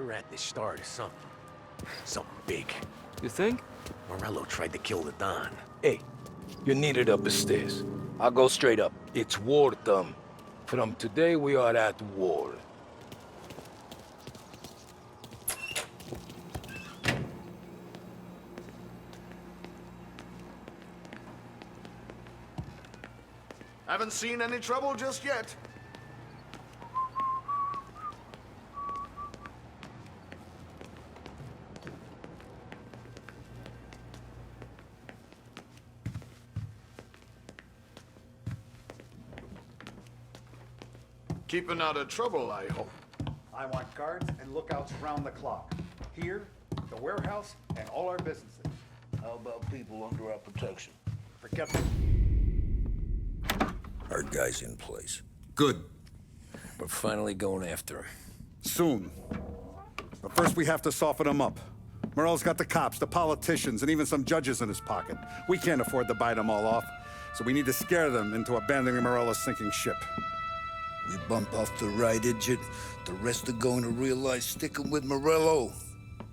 we're at the start of something. Something big. You think? Morello tried to kill the Don. Hey, you're needed up the stairs. I'll go straight up. It's war time. From today, we are at war. Haven't seen any trouble just yet. Keeping out of trouble, I hope. I want guards and lookouts round the clock. Here, the warehouse, and all our businesses. How about people under our protection? Forget them. Our guy's in place. Good. We're finally going after him. Soon. But first we have to soften him up. Morello's got the cops, the politicians, and even some judges in his pocket. We can't afford to bite them all off, so we need to scare them into abandoning Morello's sinking ship. We bump off the right idiot, the rest are going to realize sticking with Morello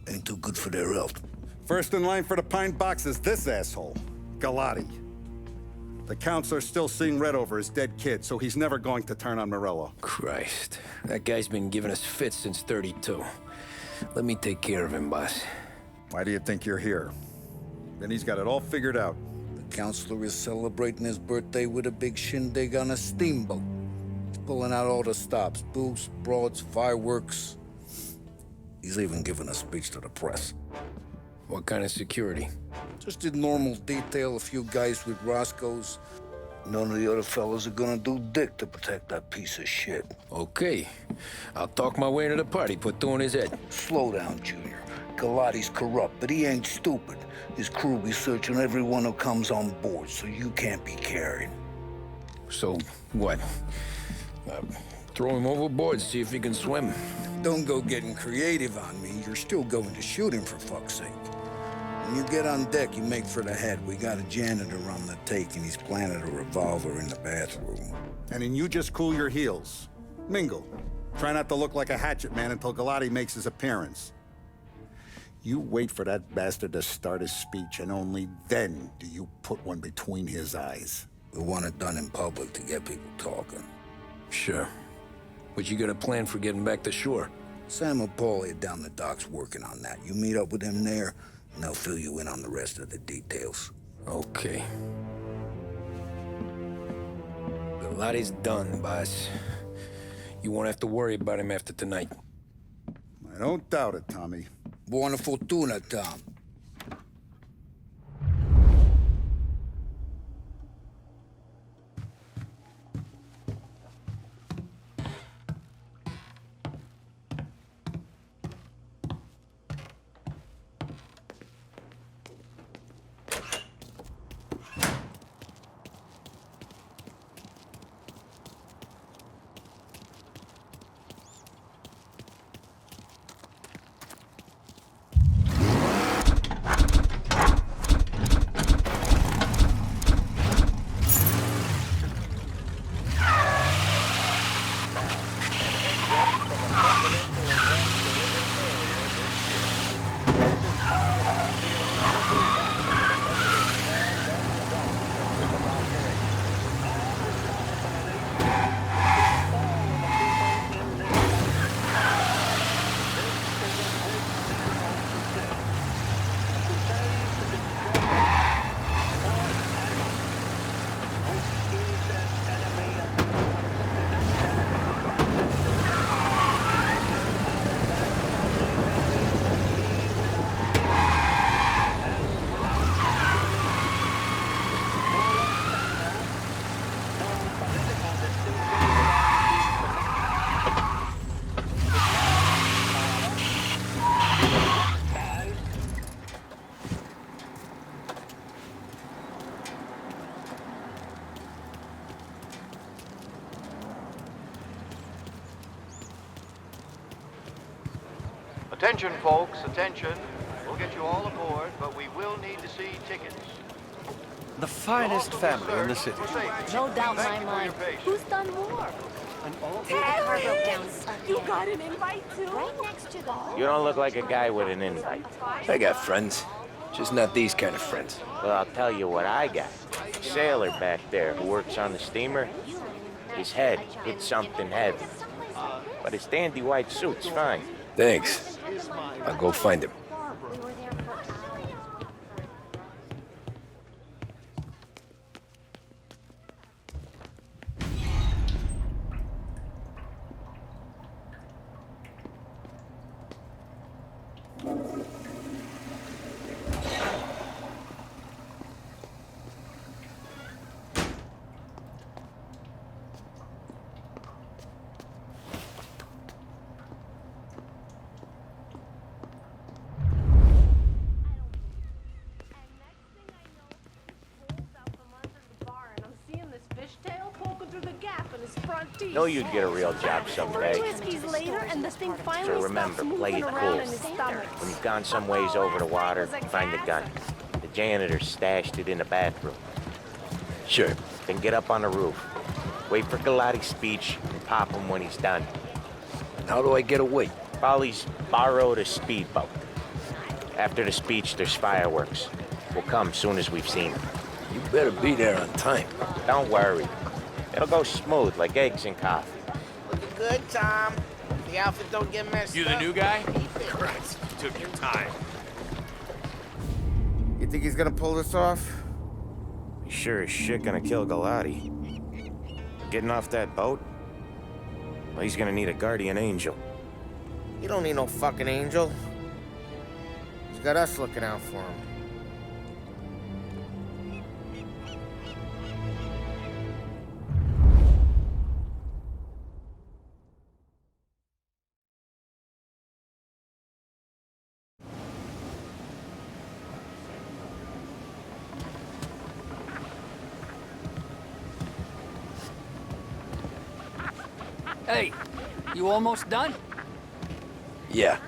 ain't too good for their health. First in line for the pine box is this asshole, Galati. The counselor's still seeing red over his dead kid, so he's never going to turn on Morello. Christ. That guy's been giving us fits since 32. Let me take care of him, boss. Why do you think you're here? Then he's got it all figured out. The counselor is celebrating his birthday with a big shindig on a steamboat. He's pulling out all the stops, booze, broads, fireworks. He's even giving a speech to the press. What kind of security? Just did normal detail, a few guys with Roscoe's. None of the other fellas are gonna do dick to protect that piece of shit. Okay. I'll talk my way into the party, put two in his head. Slow down, Junior. Galati's corrupt, but he ain't stupid. His crew be searching everyone who comes on board, so you can't be carried. So, what? Throw him overboard, see if he can swim. Don't go getting creative on me. You're still going to shoot him, for fuck's sake. When you get on deck, you make for the head. We got a janitor on the take, and he's planted a revolver in the bathroom. And then you just cool your heels. Mingle. Try not to look like a hatchet man until Galati makes his appearance. You wait for that bastard to start his speech, and only then do you put one between his eyes. We want it done in public to get people talking. Sure. But you got a plan for getting back to shore? Sam and Paulie are down the docks working on that. You meet up with him there, and they'll fill you in on the rest of the details. Okay. Galati's done, boss. You won't have to worry about him after tonight. I don't doubt it, Tommy. Buona fortuna, Tom. Attention, folks, attention. We'll get you all aboard, but we will need to see tickets. The finest family in the city. No doubt in my mind. Who's done more? Car broke down. You got an invite too? Right next to the... You don't look like a guy with an invite. I got friends. Just not these kind of friends. Well, I'll tell you what I got. A sailor back there who works on the steamer. His head hit something heavy. But his dandy white suit's fine. Thanks. I'll go find him. We were there for hours. Know you'd get a real job someday. Whiskeys later, and the thing finally So remember, stops play moving it around cool. in his stomach. When you've gone some ways over the water, find the gun. The janitor stashed it in the bathroom. Sure. Then get up on the roof. Wait for Galati's speech and pop him when he's done. How do I get away? Polly's borrowed a speedboat. After the speech, there's fireworks. We'll come soon as we've seen him. You better be there on time. Don't worry. It'll go smooth like eggs and coffee. Looking good, Tom. The outfit don't get messed up. You the new guy? Christ, you took your time. You think he's gonna pull this off? He's sure as shit gonna kill Galati. Getting off that boat? Well, he's gonna need a guardian angel. He don't need no fucking angel. He's got us looking out for him. Hey, you almost done? Yeah.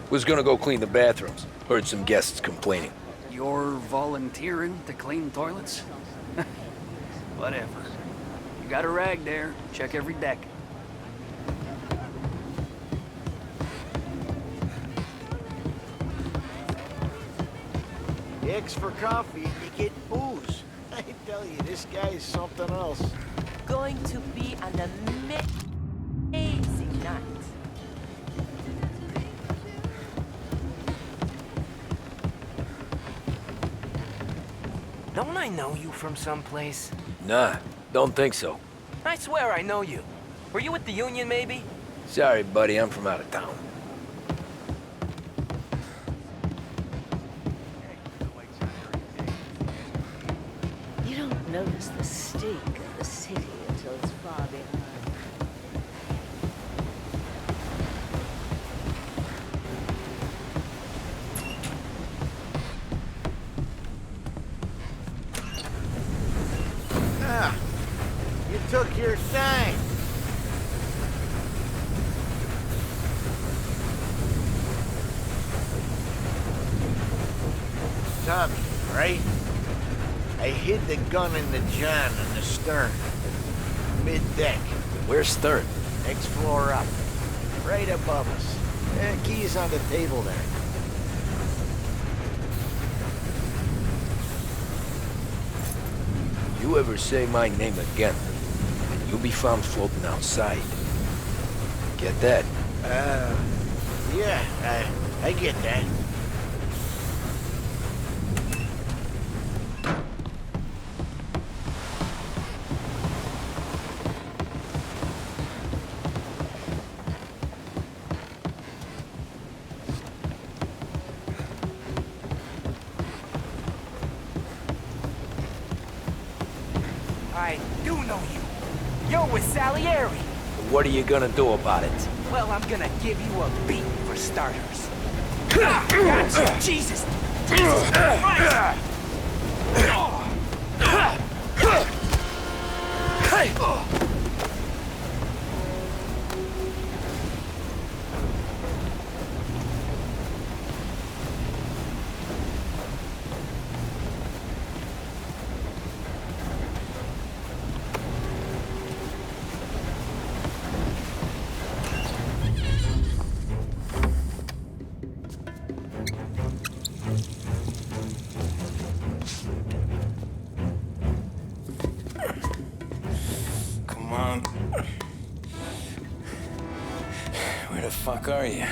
Was gonna go clean the bathrooms. Heard some guests complaining. You're volunteering to clean toilets? Whatever. You got a rag there. Check every deck. Eggs for coffee, you get booze. I tell you, this guy is something else. Going to be an amazing night. Don't I know you from someplace? Nah, don't think so. I swear I know you. Were you with the Union, maybe? Sorry, buddy, I'm from out of town. You don't notice the stink of the city until it's far behind. Ah, you took your time. Tommy, right? I hid the gun in the john on the stern. Mid-deck. Where's Stern? Next floor up. Right above us. Key's on the table there. You ever say my name again, and you'll be found floating outside. Get that? Yeah, I get that. I do know you. You're with Salieri. What are you gonna do about it? Well, I'm gonna give you a beat for starters. Gotcha! Jesus! Jesus Christ! fuck are you?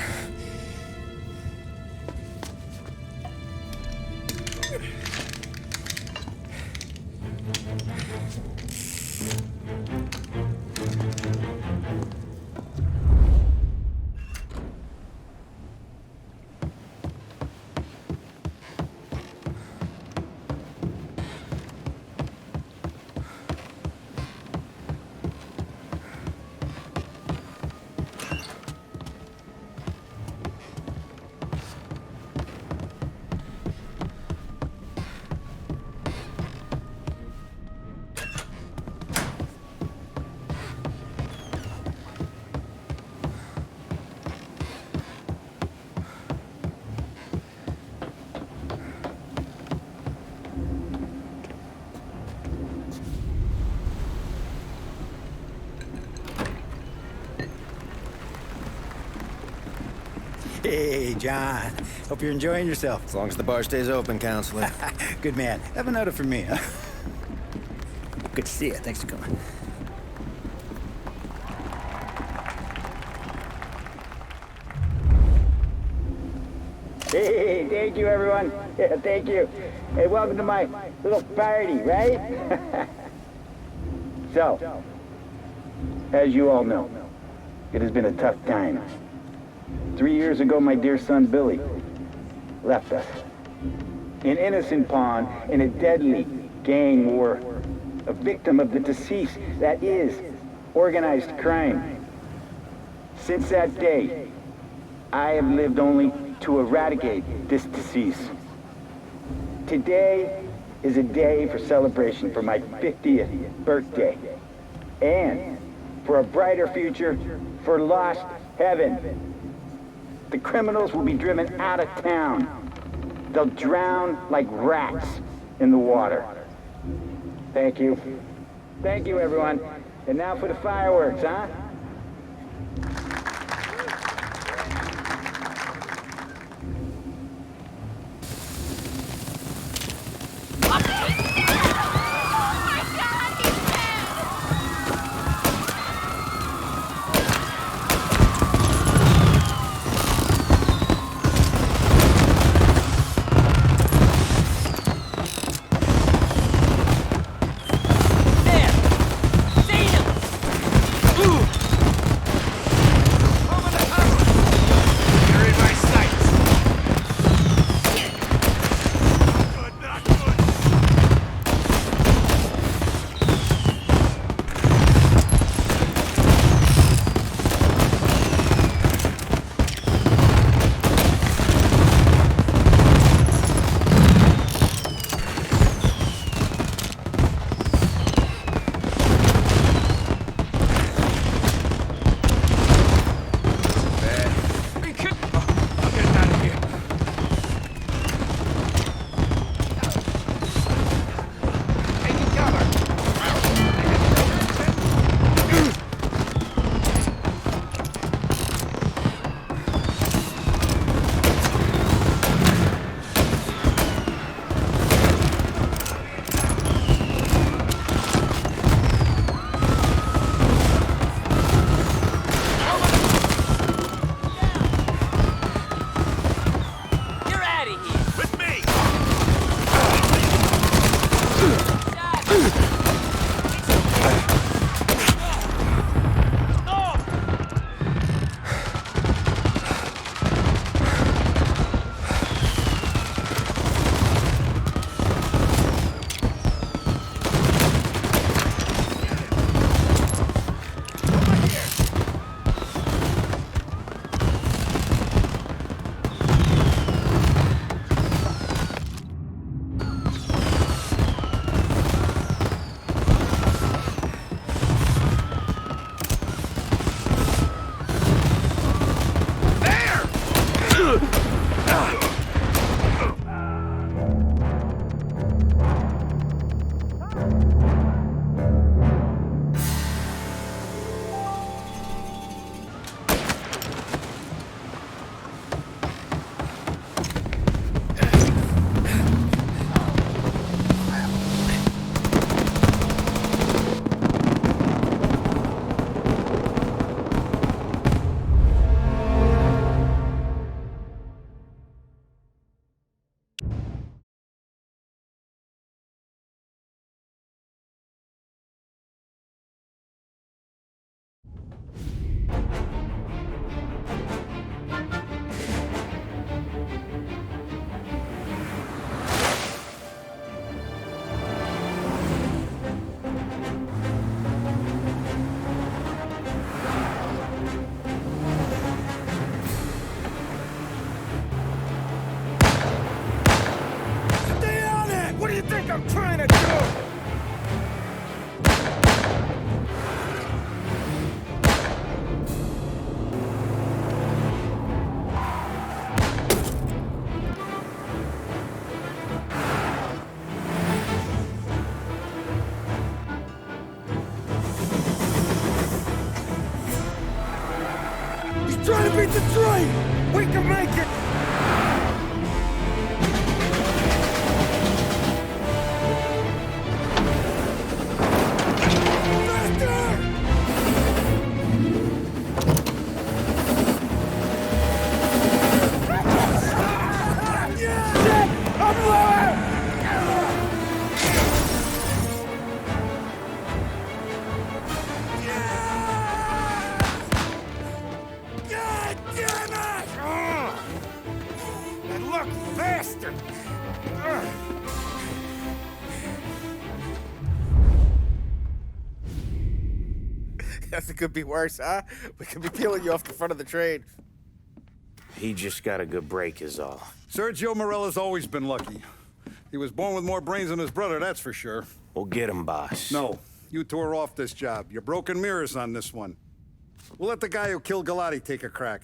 Hey, John. Hope you're enjoying yourself. As long as the bar stays open, counselor. Good man. Have a note for me, huh? Good to see you. Thanks for coming. Hey, thank you, everyone. Yeah, thank you. Hey, welcome to my little party, right? So, as you all know, it has been a tough time. 3 years ago, my dear son Billy left us. An innocent pawn in a deadly gang war. A victim of the deceased, that is, organized crime. Since that day, I have lived only to eradicate this decease. Today is a day for celebration for my 50th birthday. And for a brighter future for lost heaven. The criminals will be driven out of town. They'll drown like rats in the water. Thank you. Thank you, everyone. And now for the fireworks, huh? I'm trying to do? Trying to beat the train! We can make it! It could be worse, huh? We could be peeling you off the front of the train. He just got a good break is all. Sergio Morella's always been lucky. He was born with more brains than his brother, that's for sure. We'll get him, boss. No, you tore off this job. You're broken mirrors on this one. We'll let the guy who killed Galati take a crack.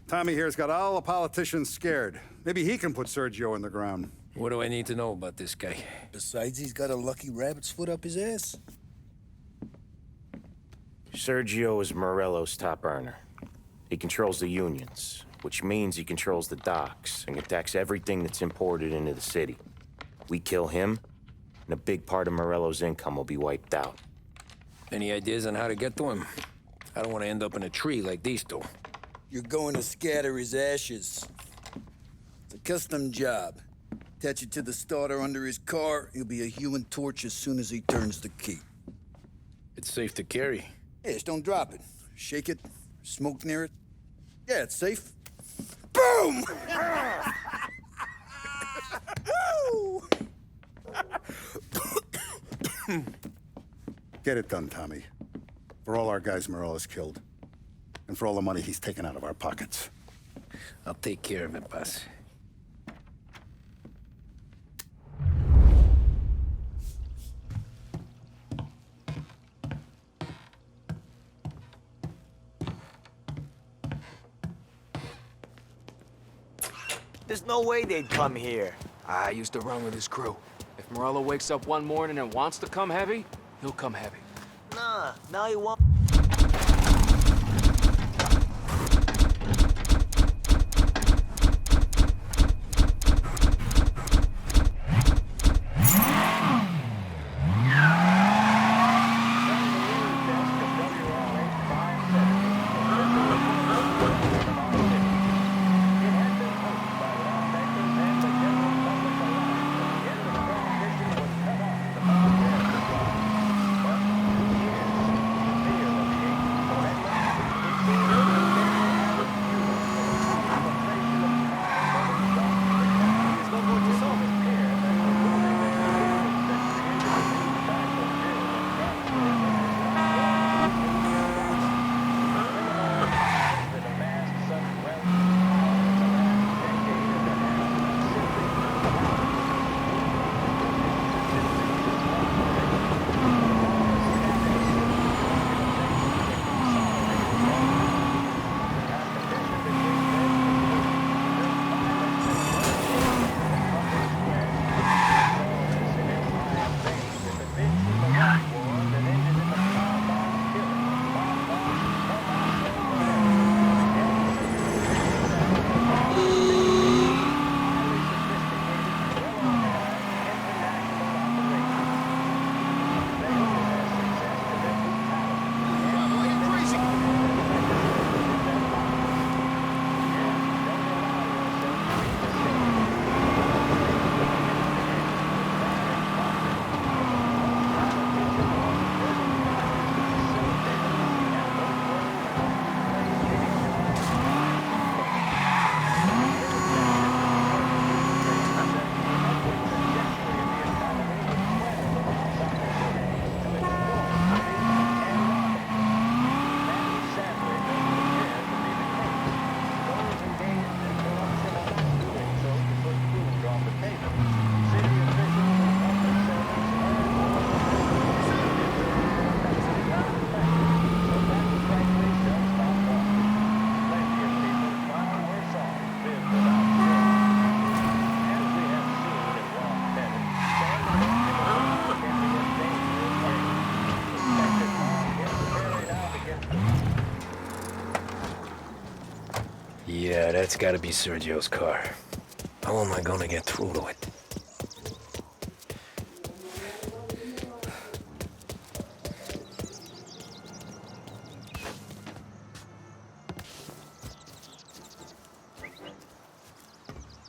Tommy here's got all the politicians scared. Maybe he can put Sergio in the ground. What do I need to know about this guy? Besides, he's got a lucky rabbit's foot up his ass. Sergio is Morello's top earner. He controls the unions, which means he controls the docks and can tax everything that's imported into the city. We kill him, and a big part of Morello's income will be wiped out. Any ideas on how to get to him? I don't want to end up in a tree like these two. You're going to scatter his ashes. It's a custom job. Attach it to the starter under his car. He'll be a human torch as soon as he turns the key. It's safe to carry. Yeah, just don't drop it. Shake it, smoke near it. Yeah, it's safe. Boom! Get it done, Tommy. For all our guys Morella's killed. And for all the money he's taken out of our pockets. I'll take care of it, boss. There's no way they'd come here. I used to run with his crew. If Morello wakes up one morning and wants to come heavy, he'll come heavy. Nah, now he won't. that's gotta be Sergio's car. How am I gonna get through to it?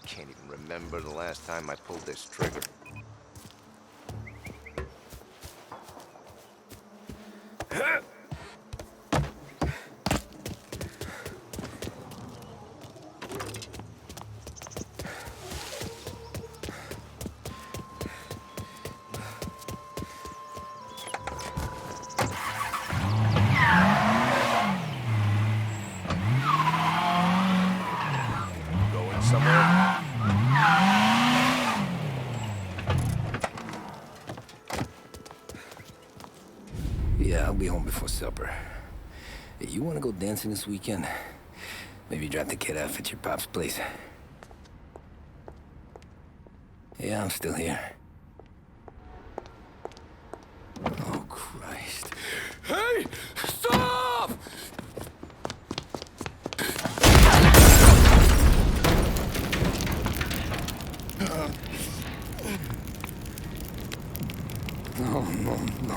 Can't even remember the last time I pulled this trigger. Going somewhere? Yeah, I'll be home before supper. Hey, you wanna go dancing this weekend? Maybe drop the kid off at your pop's place. Yeah, I'm still here. Oh, Christ. Hey! Stop! No, no, no.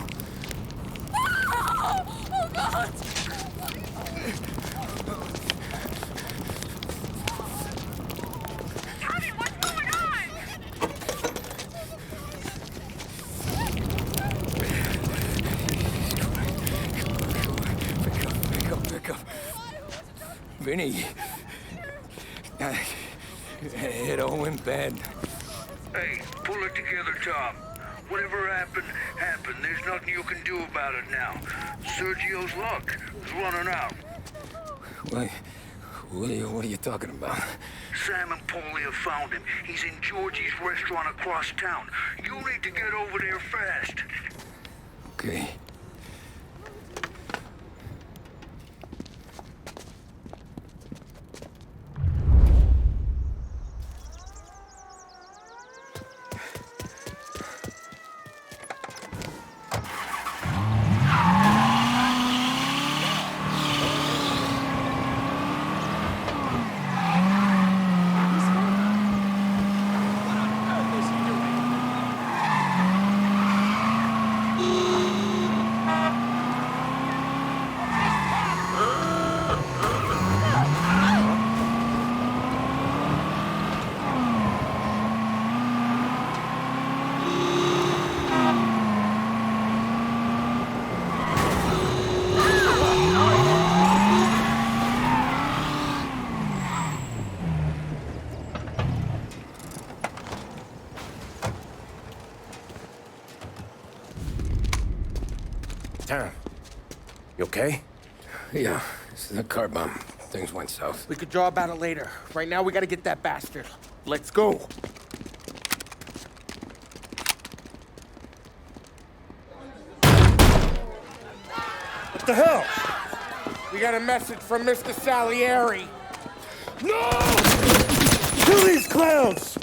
Oh, God! Tommy, what's going on? Pick up. Vinny. It all went bad. Hey, pull it together, Tom. Whatever happened, happened. There's nothing you can do about it now. Sergio's luck is running out. What are you talking about? Sam and Paulie have found him. He's in Georgie's restaurant across town. You need to get over there fast. Okay. Tom, you okay? Yeah, it's a car bomb. Things went south. We could draw about it later. Right now, we gotta get that bastard. Let's go. What the hell? We got a message from Mr. Salieri. No! Kill these clowns!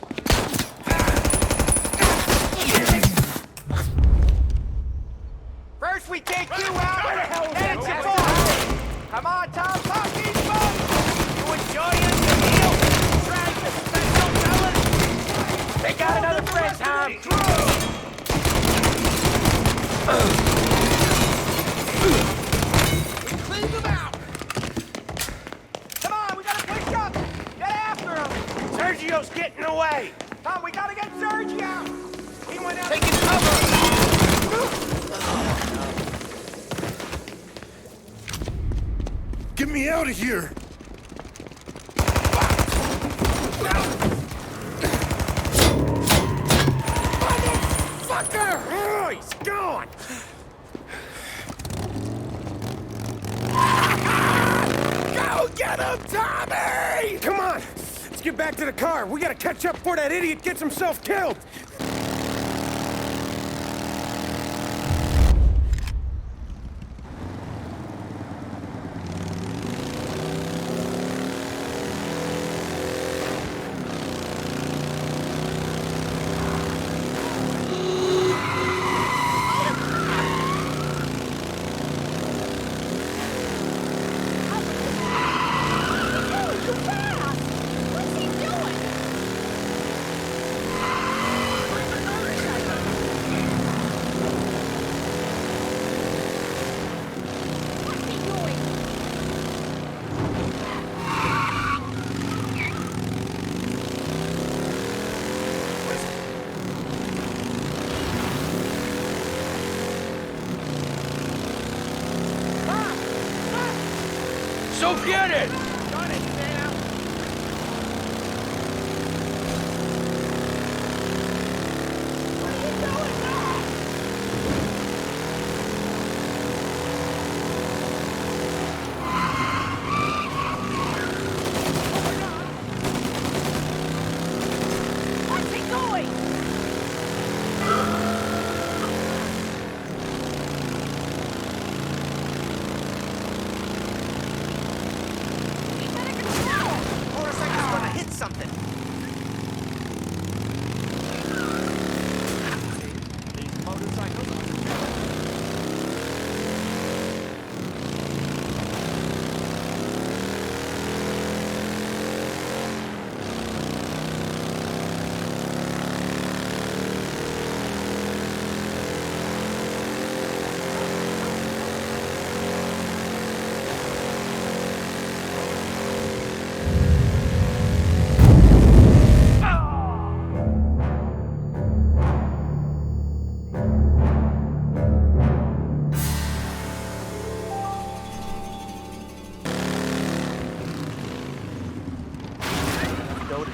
First we take you out, then it's your boy. Come on, Tom, pop these boats. You enjoying the meal? Trying the special fellas? They got another friend, Tom. Clean them out. Come on, we gotta push up. Get after him. Sergio's getting away. Tom, we gotta get Sergio. He went out. Taking cover. Get me out of here! Motherfucker! Oh, he's gone! Go get him, Tommy! Come on! Let's get back to the car. We gotta catch up before that idiot gets himself killed! Go get it! Got it, Sam.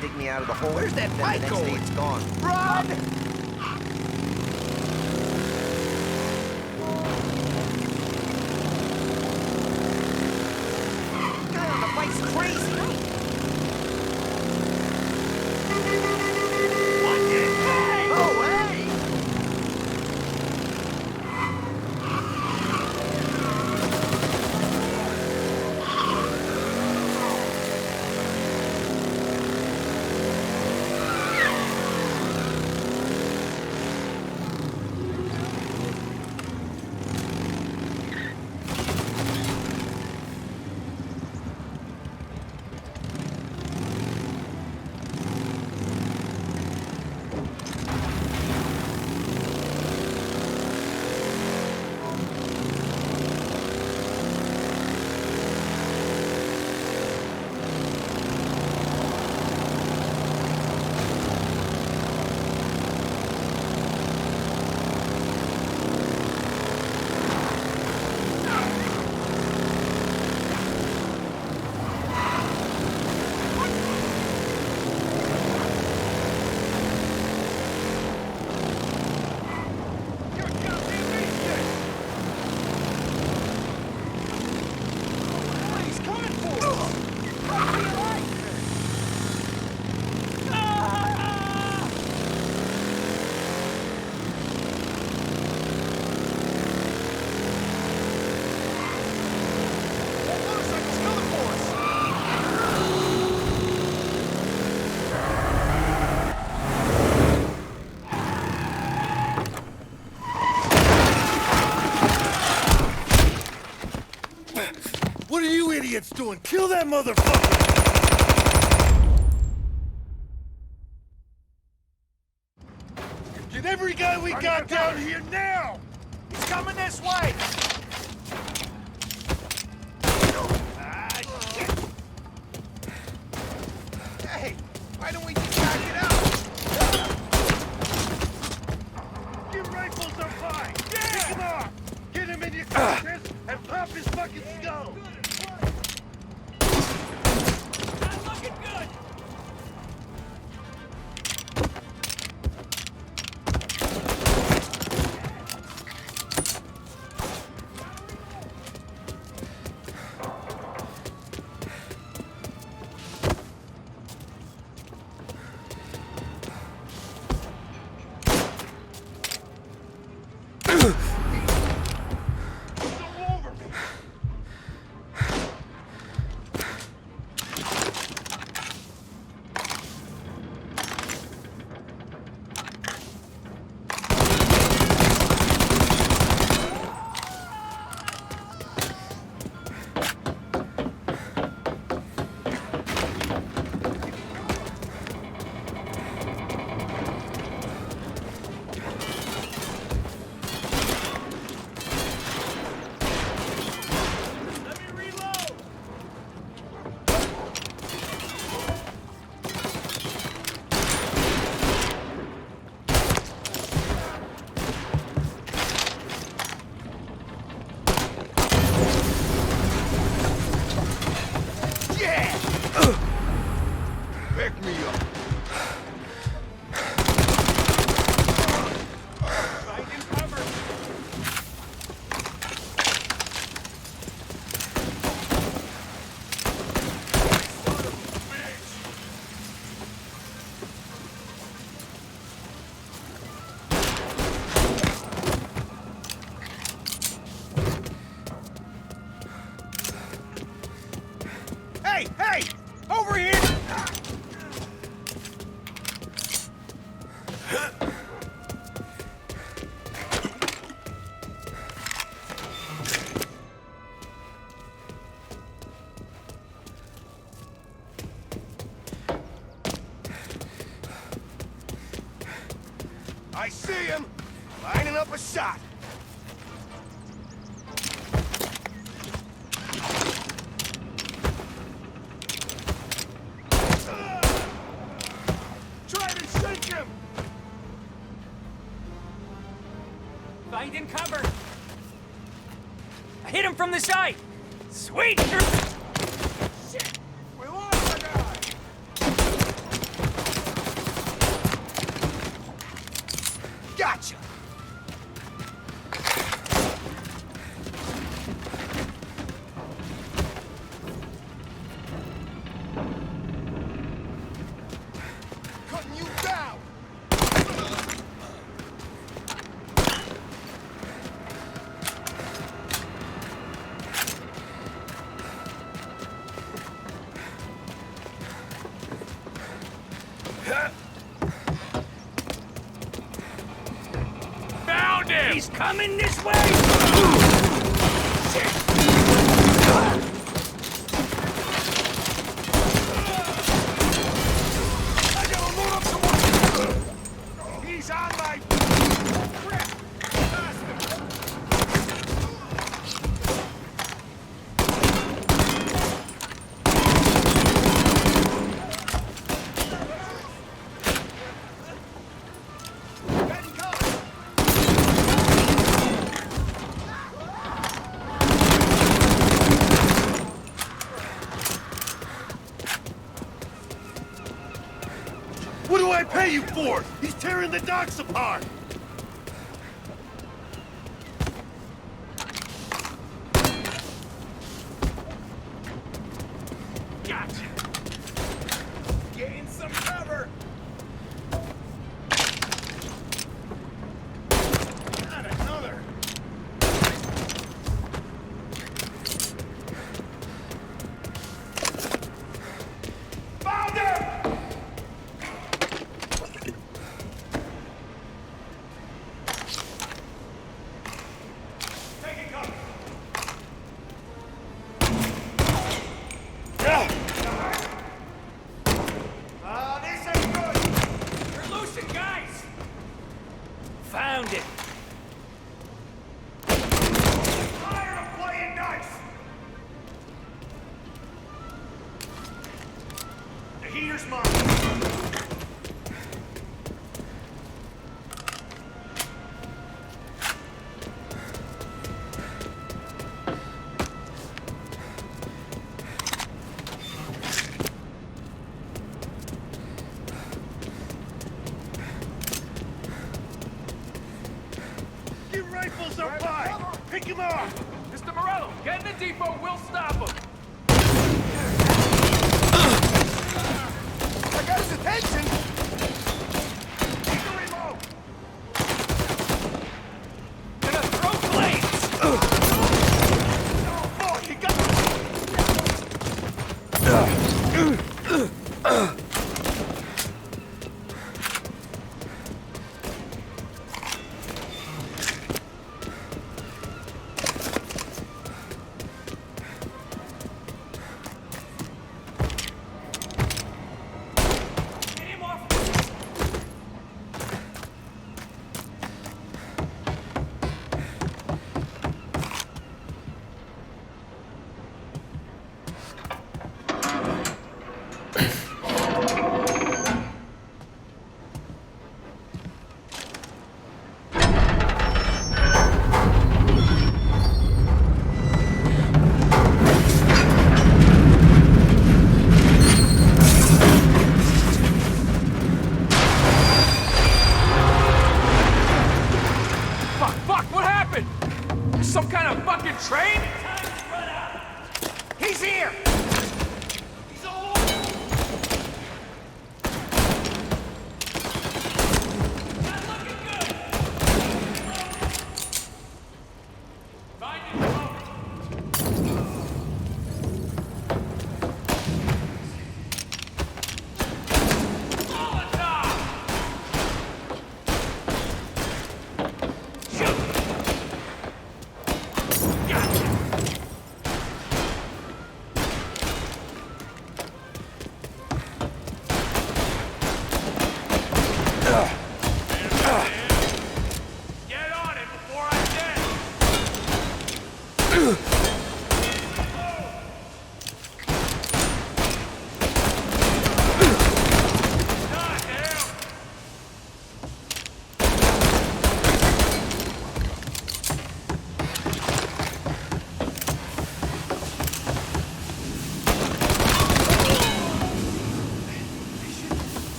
Dig me out of the hole. Where's that bike going? Next day it's gone. Run! Guy on the bike's crazy. Oh, hey! What are you idiots doing? Kill that motherfucker! Get every guy we got down here now! He's coming this way! Ah, shit! Hey, why don't we just back it out? Your rifles are fine! Yeah. Pick him off! Get him in your clutches and pop his fucking skull! Not looking good! him! Lining up a shot! Try to shake him! Finding cover! I hit him from the side! Sweet! Shit! We lost the guy! Gotcha! Cutting you down! Found him! He's coming this way! Shit! I gotta load up some more! He's on my... Crap! What do I pay you for? He's tearing the docks apart! Gotcha! Gain some cover! Not another! Found him! Taking cover! This ain't good! We're losing, guys! Found it! Tired of playing nice! The heater's mine! Your rifles are fine! Pick him off! Mr. Morello, get in the depot, we'll stop him! I got his attention! Take the remote! Gonna throw blades! Oh, you got Some kind of fucking train? He's here! He's all over! Not looking good! Find it,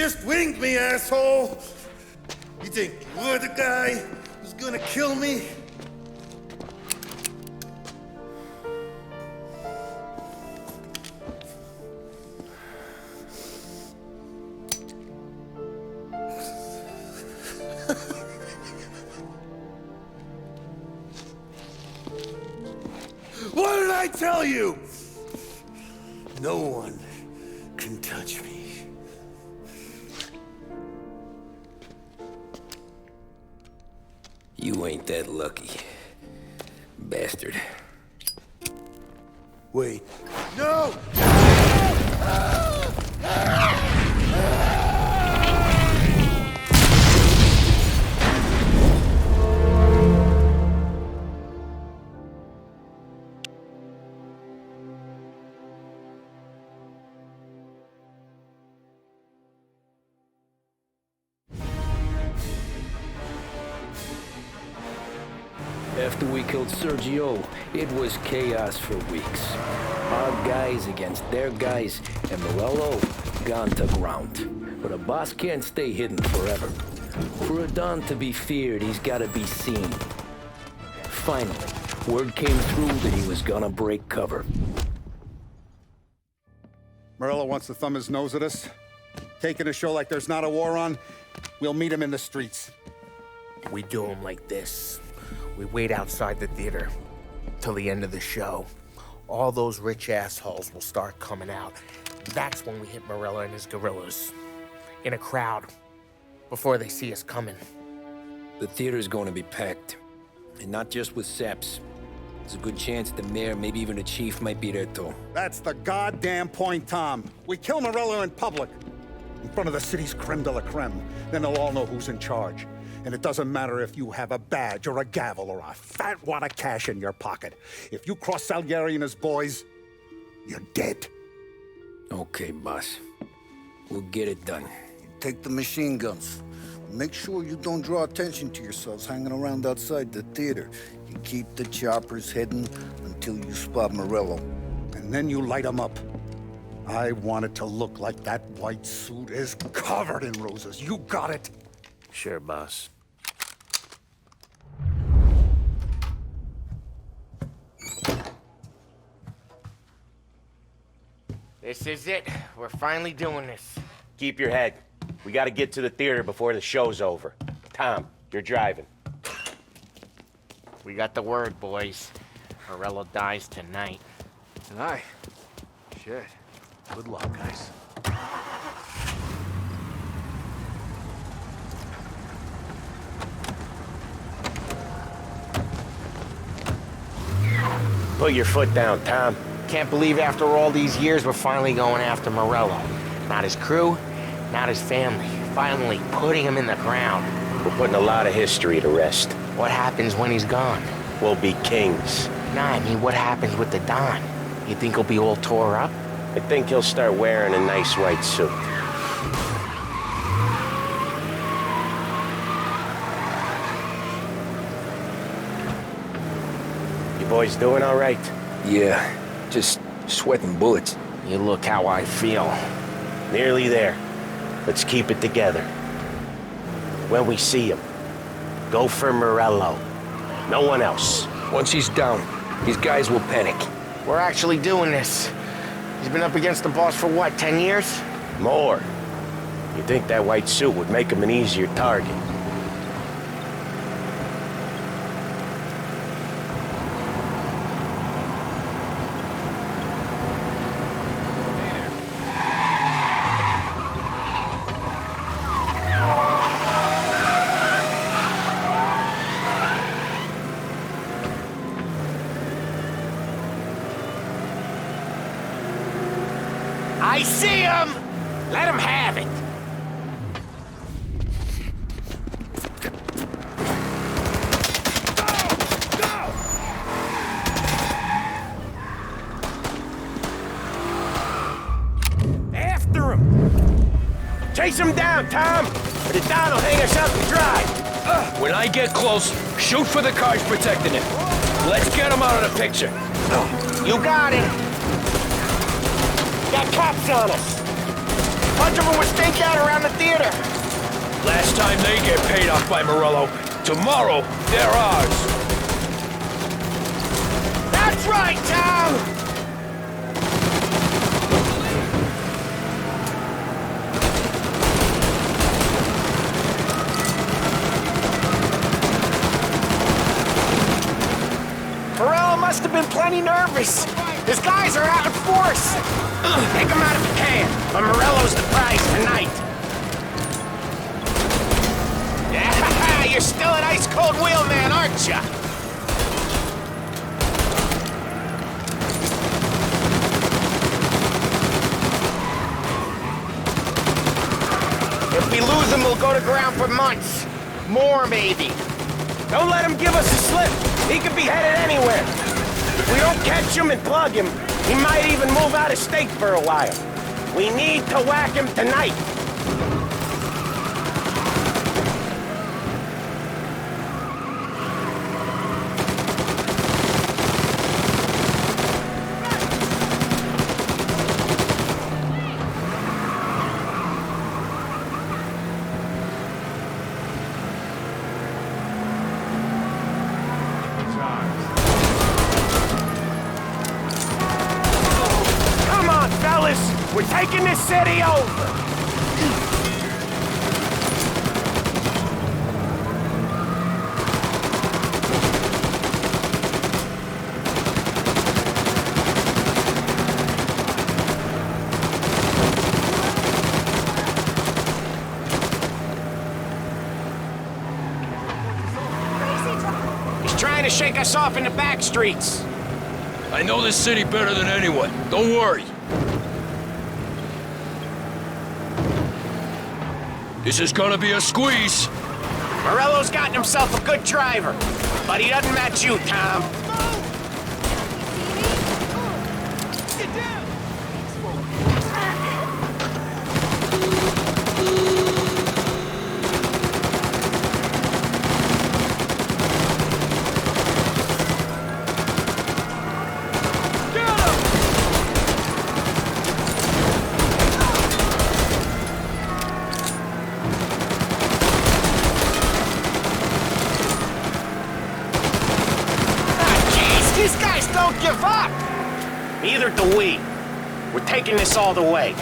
just winged me, asshole! You think you're the guy who's gonna kill me? What did I tell you? No one can touch me. You ain't that lucky, bastard. Wait. No! After we killed Sergio, it was chaos for weeks. Our guys against their guys, and Morello gone to ground. But a boss can't stay hidden forever. For a Don to be feared, he's gotta be seen. Finally, word came through that he was gonna break cover. Morello wants to thumb his nose at us. Taking a show like there's not a war on, we'll meet him in the streets. We do him like this. We wait outside the theater till the end of the show. All those rich assholes will start coming out. That's when we hit Morello and his guerrillas. In a crowd, before they see us coming. The theater's going to be packed. And not just with saps. There's a good chance the mayor, maybe even the chief, might be there too. That's the goddamn point, Tom. We kill Morello in public, in front of the city's creme de la creme. Then they'll all know who's in charge. And it doesn't matter if you have a badge or a gavel or a fat wad of cash in your pocket. If you cross Salieri and his boys, you're dead. Okay, boss. We'll get it done. Take the machine guns. Make sure you don't draw attention to yourselves hanging around outside the theater. You keep the choppers hidden until you spot Morello. And then you light them up. I want it to look like that white suit is covered in roses. You got it? Sure, boss. This is it. We're finally doing this. Keep your head. We gotta get to the theater before the show's over. Tom, you're driving. We got the word, boys. Morello dies tonight. Tonight? Shit. Good luck, guys. Put your foot down, Tom. Can't believe after all these years we're finally going after Morello. Not his crew, not his family. Finally putting him in the ground. We're putting a lot of history to rest. What happens when he's gone? We'll be kings. Nah, I mean, what happens with the Don? You think he'll be all tore up? I think he'll start wearing a nice white suit. You boys doing all right? Yeah, just sweating bullets. You look how I feel. Nearly there. Let's keep it together. When we see him, go for Morello. No one else. Once he's down, these guys will panic. We're actually doing this. He's been up against the boss for what, 10 years? More. You think that white suit would make him an easier target? I see him! Let him have it! After him! Chase him down, Tom! Or the Don will hang us out to dry! When I get close, shoot for the cars protecting it. Let's get him out of the picture. You got it! Got cops on us! bunch of them were staked out around the theater. Last time they get paid off by Morello. Tomorrow, they're ours. That's right, Tom! Morello must have been plenty nervous. His guys are out in force. Take him out if you can, but Morello's the prize tonight. Yeah, you're still an ice-cold wheelman, aren't ya? If we lose him, we'll go to ground for months. More, maybe. Don't let him give us a slip. He could be headed anywhere. If we don't catch him and plug him, he might even move out of state for a while. We need to whack him tonight. We're taking this city over! He's trying to shake us off in the back streets. I know this city better than anyone. Don't worry. This is gonna be a squeeze. Morello's gotten himself a good driver, but he doesn't match you, Tom. These guys don't give up! Neither do we. We're taking this all the way.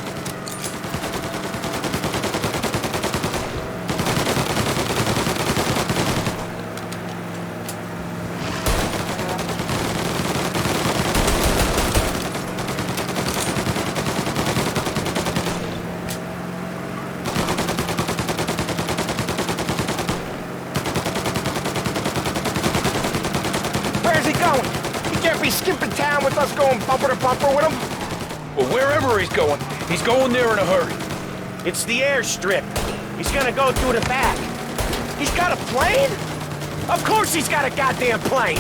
Where's he going? Can't be skipping town with us going bumper to bumper with him. Well, wherever he's going there in a hurry. It's the airstrip. He's gonna go through the back. He's got a plane? Of course he's got a goddamn plane.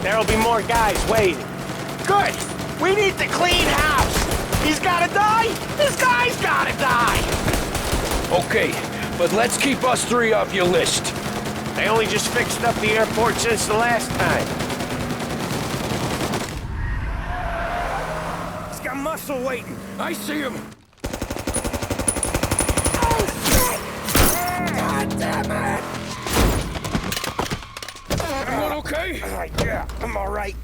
There'll be more guys waiting. Good. We need to clean house. He's gotta die. This guy's gotta die. Okay, but let's keep us three off your list. They only just fixed up the airport since the last time. Muscle waiting. I see him. Oh, shit! God damn it! Everyone okay? Yeah, I'm all right.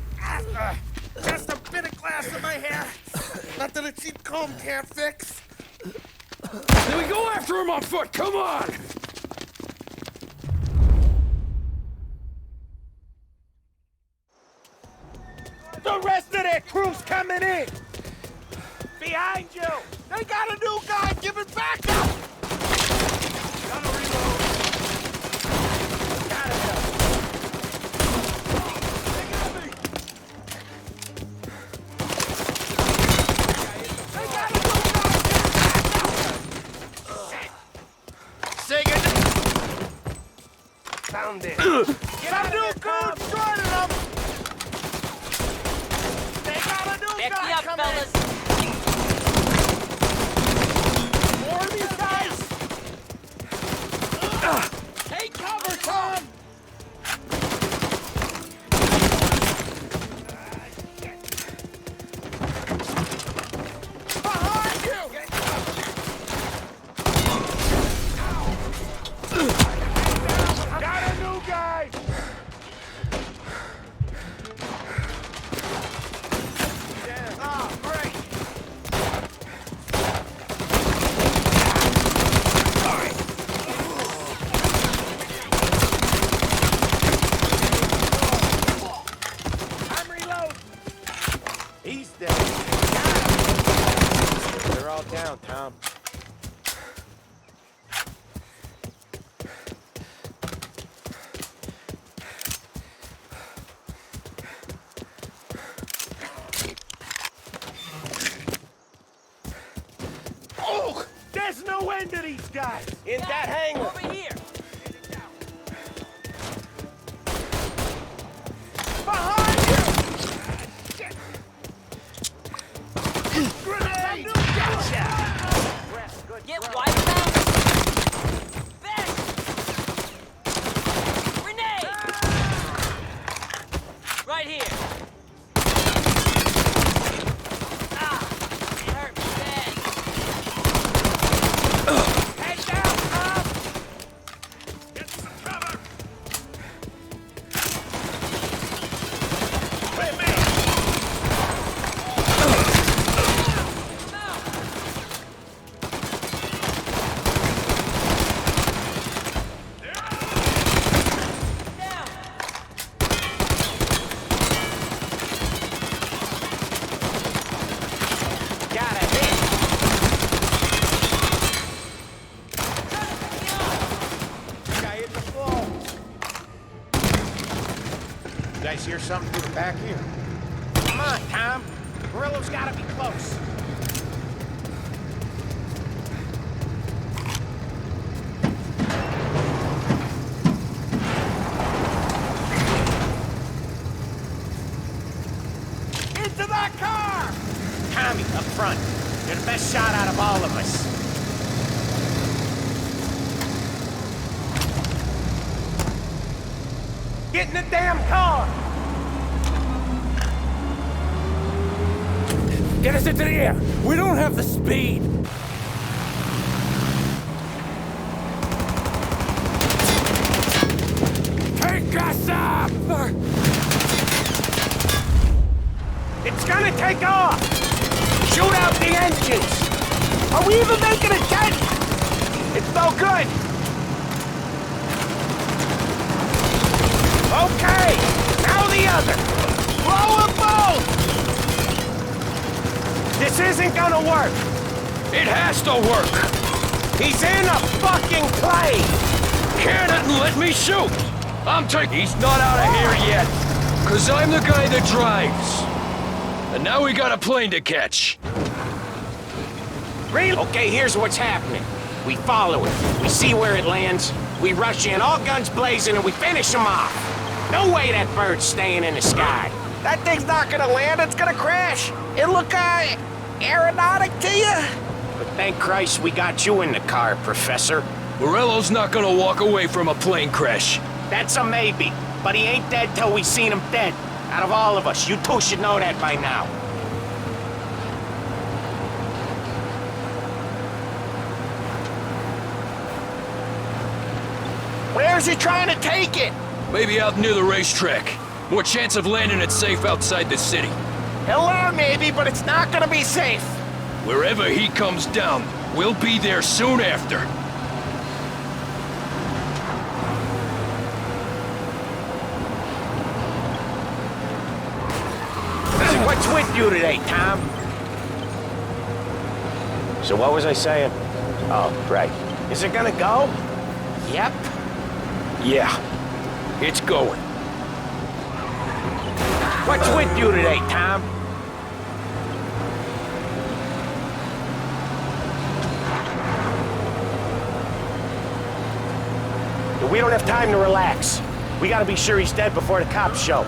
Just a bit of glass in my hair. Nothing a cheap comb can't fix. Then we go after him on foot. Come on! The rest of their crew's coming in. Behind you! They got a new guy giving backup! Gotta reload. Gotta go. They got me! They got a new guy! Shit! Sing it! Found it. Get a new goon joining them! They got a new guy coming in! Take cover, Tom! Behind you! guys? In that hangar. Over here. Behind you! Shit! Grenade! Gotcha! Get wide back! Back! Grenade! Right here! Ah! It hurt me bad! Head down, Tom! Get some cover! With me! You guys hear something through the back here? Come on, Tom. Murillo's gotta be close. Into that car! Tommy, up front. You're the best shot out of all of us. Get in the damn car! Get us into the air! We don't have the speed! Take us up! It's gonna take off! Shoot out the engines! Are we even making a dent? It's no good! Okay! Now the other! Blow them both! This isn't gonna work! It has to work! He's in a fucking plane! Can it and let me shoot! He's not out of here yet! Cause I'm the guy that drives! And now we got a plane to catch! Really? Okay, here's what's happening. We follow it. We see where it lands. We rush in, all guns blazing, and we finish him off. No way that bird's staying in the sky. That thing's not gonna land, it's gonna crash! It look, aeronautic to you? But thank Christ we got you in the car, Professor. Morello's not gonna walk away from a plane crash. That's a maybe, but he ain't dead till we seen him dead. Out of all of us, you two should know that by now. Where's he trying to take it? Maybe out near the racetrack. More chance of landing it safe outside the city. He'll land maybe, but it's not gonna be safe. Wherever he comes down, we'll be there soon after. What's with you today, Tom? So what was I saying? Oh, right. Is it gonna go? Yep. Yeah, it's going. What's with you today, Tom? We don't have time to relax. We gotta be sure he's dead before the cops show.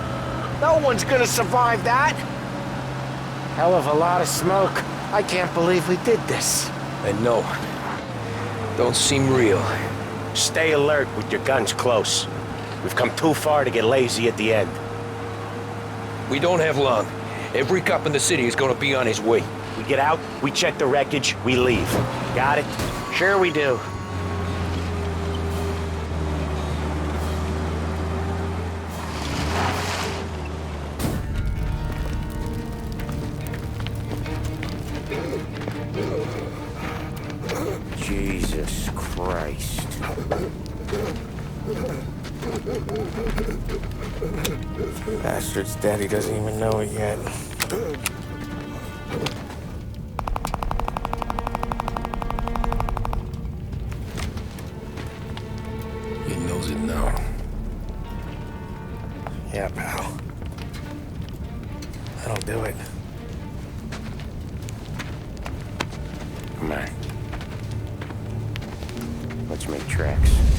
No one's gonna survive that. Hell of a lot of smoke. I can't believe we did this. I know. Don't seem real. Stay alert with your guns close. We've come too far to get lazy at the end. We don't have long. Every cop in the city is gonna be on his way. We get out, we check the wreckage, we leave. Got it? Sure we do. Jesus Christ. Bastard's dead, he doesn't even know it yet. He knows it now. Yeah, pal. That'll do it. Come on. Let's make tracks.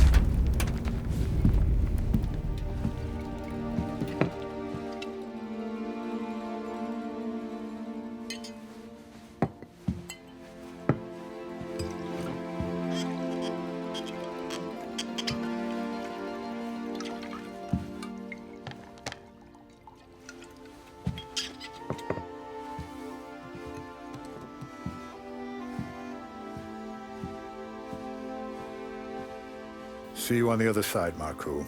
See you on the other side, Marku.